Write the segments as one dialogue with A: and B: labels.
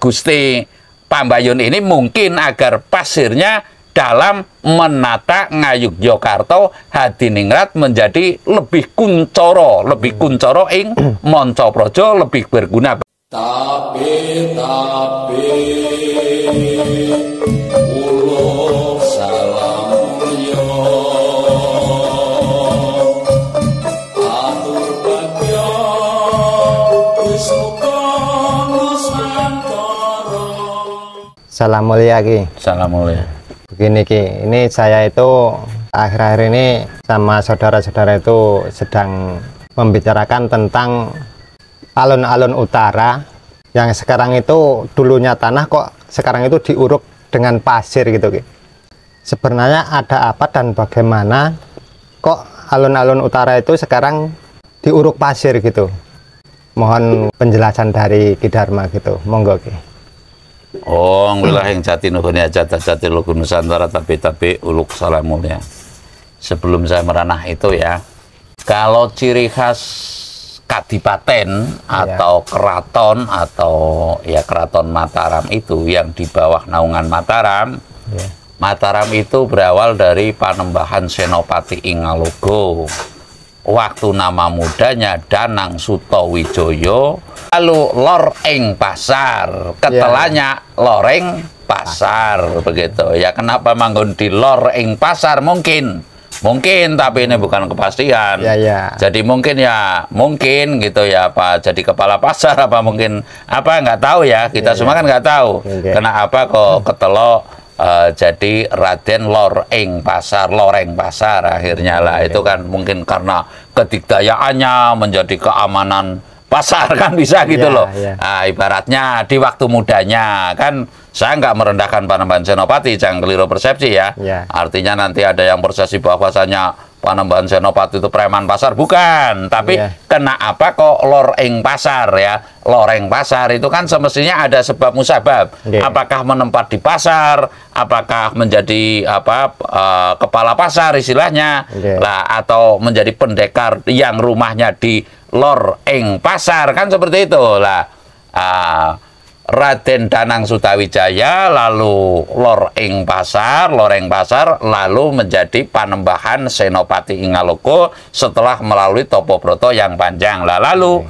A: Gusti Pambayun ini mungkin agar pasirnya dalam menata Ngayogyakarta Hadiningrat menjadi lebih kuncoro ing Mancapraja, lebih berguna. Tapi ulo salamulya atur bagya wisuka nusantara.
B: Salam mulia Ki.
A: Salam mulia.
B: Begini Ki, ini saya itu akhir-akhir ini sama saudara-saudara itu sedang membicarakan tentang alun-alun utara yang sekarang itu dulunya tanah kok sekarang itu diuruk dengan pasir gitu Ki. Sebenarnya ada apa dan bagaimana kok alun-alun utara itu sekarang diuruk pasir gitu. Mohon penjelasan dari Ki Dharma gitu. Monggo Ki.
A: Wilayah jati nuhuni jati lugu Nusantara tapi uluk salam mulia. Sebelum saya meranah itu ya, kalau ciri khas kadipaten atau keraton atau ya keraton Mataram itu yang di bawah naungan Mataram, Mataram itu berawal dari Panembahan Senopati Ingalogo. Waktu nama mudanya Danang Sutawijaya, lalu lor ing pasar, ketelanya loreng pasar begitu ya. Kenapa manggon di lor ing pasar? Mungkin tapi ini bukan kepastian. Jadi mungkin gitu ya, apa jadi kepala pasar apa mungkin apa nggak tahu ya, kita semua kan nggak tahu kenapa kok ketelo jadi Raden Loreng Pasar akhirnya lah. Itu kan mungkin karena kedikdayaannya menjadi keamanan pasar kan bisa gitu loh. Nah, ibaratnya di waktu mudanya kan, saya nggak merendahkan Panembahan Senopati, jangan keliru persepsi ya. Artinya nanti ada yang persepsi bahwasanya Panembahan Senopati itu preman pasar, bukan. Tapi kenapa kok loreng pasar ya? Loreng pasar itu kan semestinya ada sebab musabab. Apakah menempat di pasar, apakah menjadi kepala pasar istilahnya, lah atau menjadi pendekar yang rumahnya di loreng pasar kan seperti itu lah. Raden Danang Sutawijaya lalu loreng pasar, lalu menjadi Panembahan Senopati Ingalogo setelah melalui Topobroto yang panjang lah. Lalu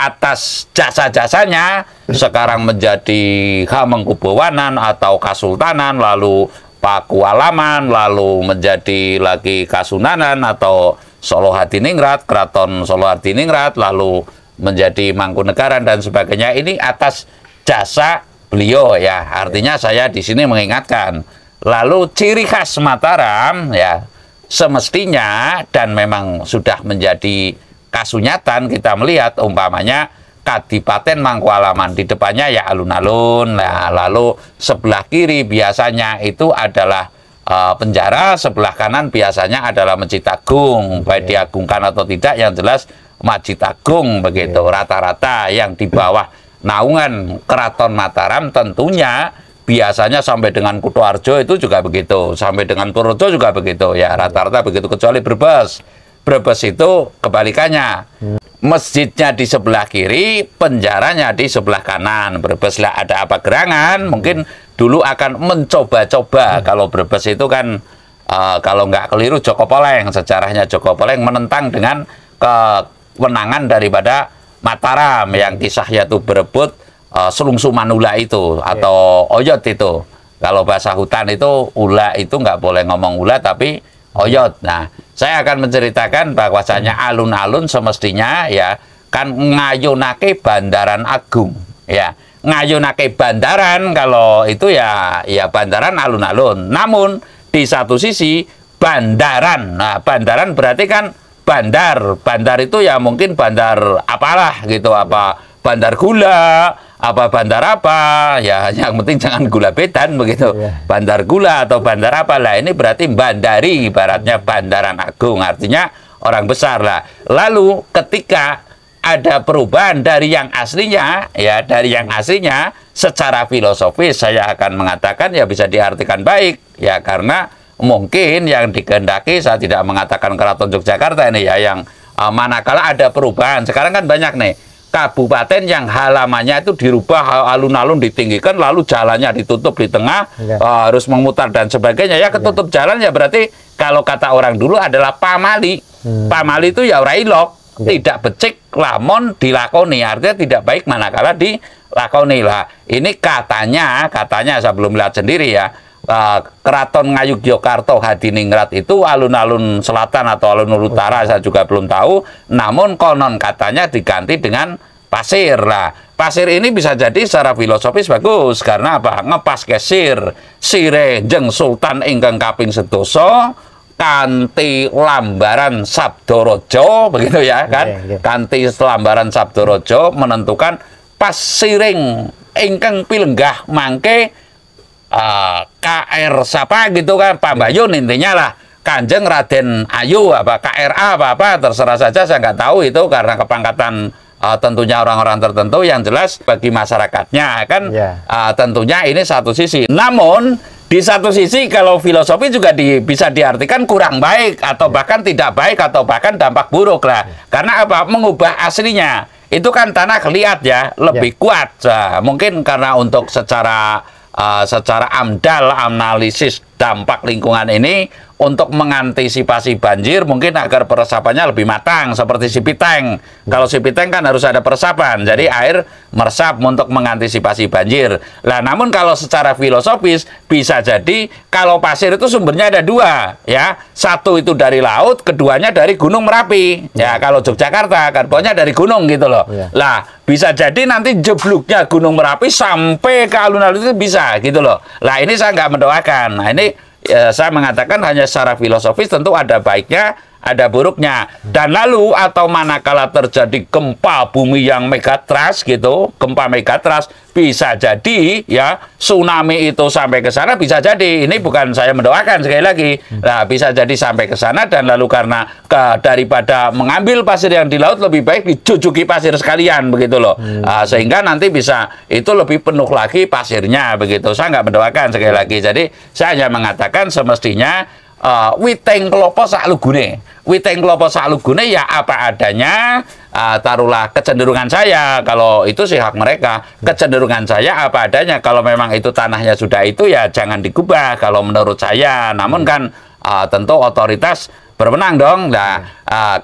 A: atas jasa-jasanya sekarang menjadi Hamengkubuwanan atau Kasultanan, lalu Pakualaman, lalu menjadi lagi Kasunanan atau Solo Hadiningrat, Keraton Solo Hadiningrat, lalu menjadi Mangkunegaran dan sebagainya. Ini atas jasa beliau ya. Artinya saya di sini mengingatkan. Lalu ciri khas Mataram ya, semestinya dan memang sudah menjadi kasunyatan kita melihat umpamanya Kadipaten Mangkualaman di depannya ya alun-alun. Nah, lalu sebelah kiri biasanya itu adalah penjara, sebelah kanan biasanya adalah Masjid Agung. Baik diagungkan atau tidak, yang jelas Masjid Agung begitu. Rata-rata yang di bawah naungan Keraton Mataram tentunya biasanya sampai dengan Kutoarjo itu juga begitu, sampai dengan Purworejo juga begitu ya, rata-rata begitu, kecuali Brebes. Brebes itu kebalikannya, masjidnya di sebelah kiri, penjaranya di sebelah kanan. Brebes lah ada apa gerangan, mungkin dulu akan mencoba-coba. Kalau Brebes itu kan kalau nggak keliru Joko Poleng, sejarahnya Joko Poleng menentang dengan kewenangan daripada Mataram yang kisahnya tuh berebut selungsuman ula itu atau oyot itu. Kalau bahasa hutan itu ula itu nggak boleh ngomong ula tapi oyot. Nah, saya akan menceritakan bahwasanya alun-alun semestinya ya kan ngayunake Bandaran Agung ya. Ngayunake bandaran kalau itu ya bandaran alun-alun. Namun di satu sisi bandaran. Nah, bandaran berarti kan bandar itu ya mungkin bandar apalah gitu, apa bandar gula, apa bandar apa ya, yang penting jangan gula bedan begitu. Bandar gula atau bandar apa lah, ini berarti bandari, ibaratnya Bandaran Agung, artinya orang besar lah. Lalu ketika ada perubahan dari yang aslinya ya, dari yang aslinya secara filosofis saya akan mengatakan ya bisa diartikan baik ya, karena mungkin yang dikehendaki, saya tidak mengatakan Keraton Yogyakarta ini ya, yang manakala ada perubahan. Sekarang kan banyak nih kabupaten yang halamannya itu dirubah, alun-alun ditinggikan, lalu jalannya ditutup di tengah, harus memutar dan sebagainya. Ya ketutup jalan ya berarti kalau kata orang dulu adalah pamali. Pamali itu ya ora ilok, tidak becik lamun dilakoni, artinya tidak baik manakala dilakoni lah. Ini katanya saya belum lihat sendiri ya. Keraton Ngayogyakarta Hadiningrat itu alun-alun selatan atau alun-alun utara saya juga belum tahu, namun konon katanya diganti dengan pasir lah. Pasir ini bisa jadi secara filosofis bagus karena apa? Ngepas kesir sire jeng Sultan ingkang kaping sedoso kanthi lambaran Sabdaraja, begitu ya kan? Kanthi lambaran Sabdaraja menentukan pasiring ingkang pilenggah mangke KR siapa gitu kan, Pambayun intinya lah, Kanjeng Raden Ayu apa KRA apa terserah saja, saya nggak tahu itu karena kepangkatan tentunya orang-orang tertentu. Yang jelas bagi masyarakatnya kan tentunya ini satu sisi. Namun di satu sisi kalau filosofi juga bisa diartikan kurang baik atau bahkan tidak baik atau bahkan dampak buruk lah. Karena apa? Mengubah aslinya itu kan tanah liat ya lebih kuat. Mungkin karena untuk secara amdal analisis dampak lingkungan ini untuk mengantisipasi banjir mungkin agar peresapannya lebih matang seperti Sipiteng. Kalau Sipiteng kan harus ada peresapan, jadi air meresap untuk mengantisipasi banjir. Lah namun kalau secara filosofis bisa jadi kalau pasir itu sumbernya ada dua ya, satu itu dari laut, keduanya dari Gunung Merapi ya. Kalau Yogyakarta kan pokoknya dari gunung gitu loh. Lah bisa jadi nanti jebluknya Gunung Merapi sampai ke alun-alun itu bisa gitu loh. Lah ini saya nggak mendoakan. Nah ini saya mengatakan hanya secara filosofis, tentu ada baiknya, ada buruknya. Dan lalu atau manakala terjadi gempa bumi yang megatrust gitu, gempa megatrust, bisa jadi ya tsunami itu sampai ke sana, bisa jadi. Ini bukan saya mendoakan sekali lagi. Nah, bisa jadi sampai ke sana dan lalu karena daripada mengambil pasir yang di laut lebih baik dijujuki pasir sekalian begitu loh. Sehingga nanti bisa itu lebih penuh lagi pasirnya begitu. Saya nggak mendoakan sekali lagi. Jadi saya hanya mengatakan semestinya witeng klopo saklugune. Witeng klopo saklugune ya apa adanya. Taruhlah kecenderungan saya, kalau itu sih hak mereka. Kecenderungan saya apa adanya. Kalau memang itu tanahnya sudah itu ya jangan digubah kalau menurut saya. Namun kan tentu otoritas berwenang dong. Nah,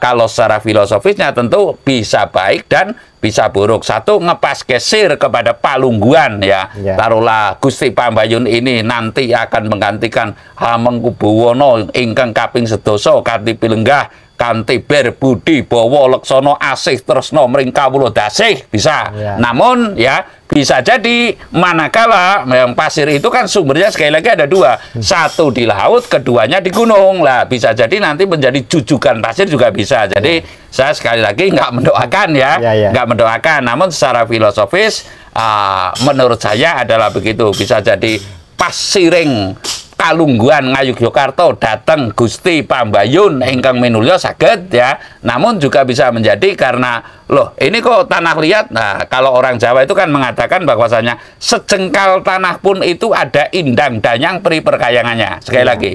A: kalau secara filosofisnya tentu bisa baik dan bisa buruk. Satu, ngepas kesir kepada Palungguan ya. Taruhlah Gusti Pambayun ini nanti akan menggantikan Hamengkubuwono ingkang kaping sedoso kanthi pilenggah kanthi ber budi bawa leksana asih tresna mring kawula dasih bisa. Namun ya bisa jadi manakala yang pasir itu kan sumbernya sekali lagi ada dua, satu di laut, keduanya di gunung lah. Bisa jadi nanti menjadi jujukan pasir juga bisa. Jadi saya sekali lagi nggak mendoakan ya, nggak mendoakan. Namun secara filosofis menurut saya adalah begitu. Bisa jadi pasiring Kalungguan Ngayogyakarta datang Gusti Pambayun ingkang minulya saged ya. Namun juga bisa menjadi karena loh ini kok tanah liat. Nah, kalau orang Jawa itu kan mengatakan bahwasanya sejengkal tanah pun itu ada indang danyang pri perkayangannya. Sekali lagi,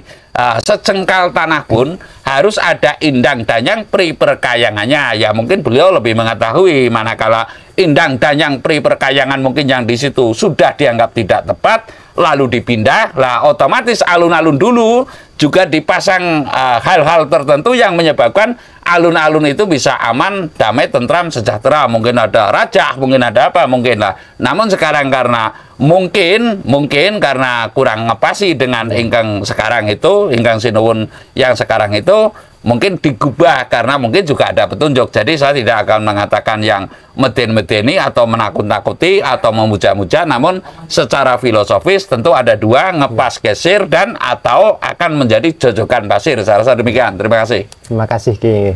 A: sejengkal tanah pun harus ada indang danyang pri perkayangannya. Ya mungkin beliau lebih mengetahui manakala indang danyang pri perkayangan mungkin yang di situ sudah dianggap tidak tepat lalu dipindah, lah otomatis alun-alun dulu juga dipasang hal-hal tertentu yang menyebabkan alun-alun itu bisa aman, damai, tentram, sejahtera. Mungkin ada rajah, mungkin ada apa, mungkin lah. Namun sekarang karena mungkin karena kurang ngepasi dengan ingkang sekarang itu, ingkang sinuwun yang sekarang itu, mungkin digubah karena mungkin juga ada petunjuk. Jadi saya tidak akan mengatakan yang meden-medeni atau menakut-nakuti atau memuja-muja, namun secara filosofis tentu ada dua, ngepas gesir dan atau akan menjadi jojokan pasir. Saya rasa demikian. Terima kasih.
B: Terima kasih Ki.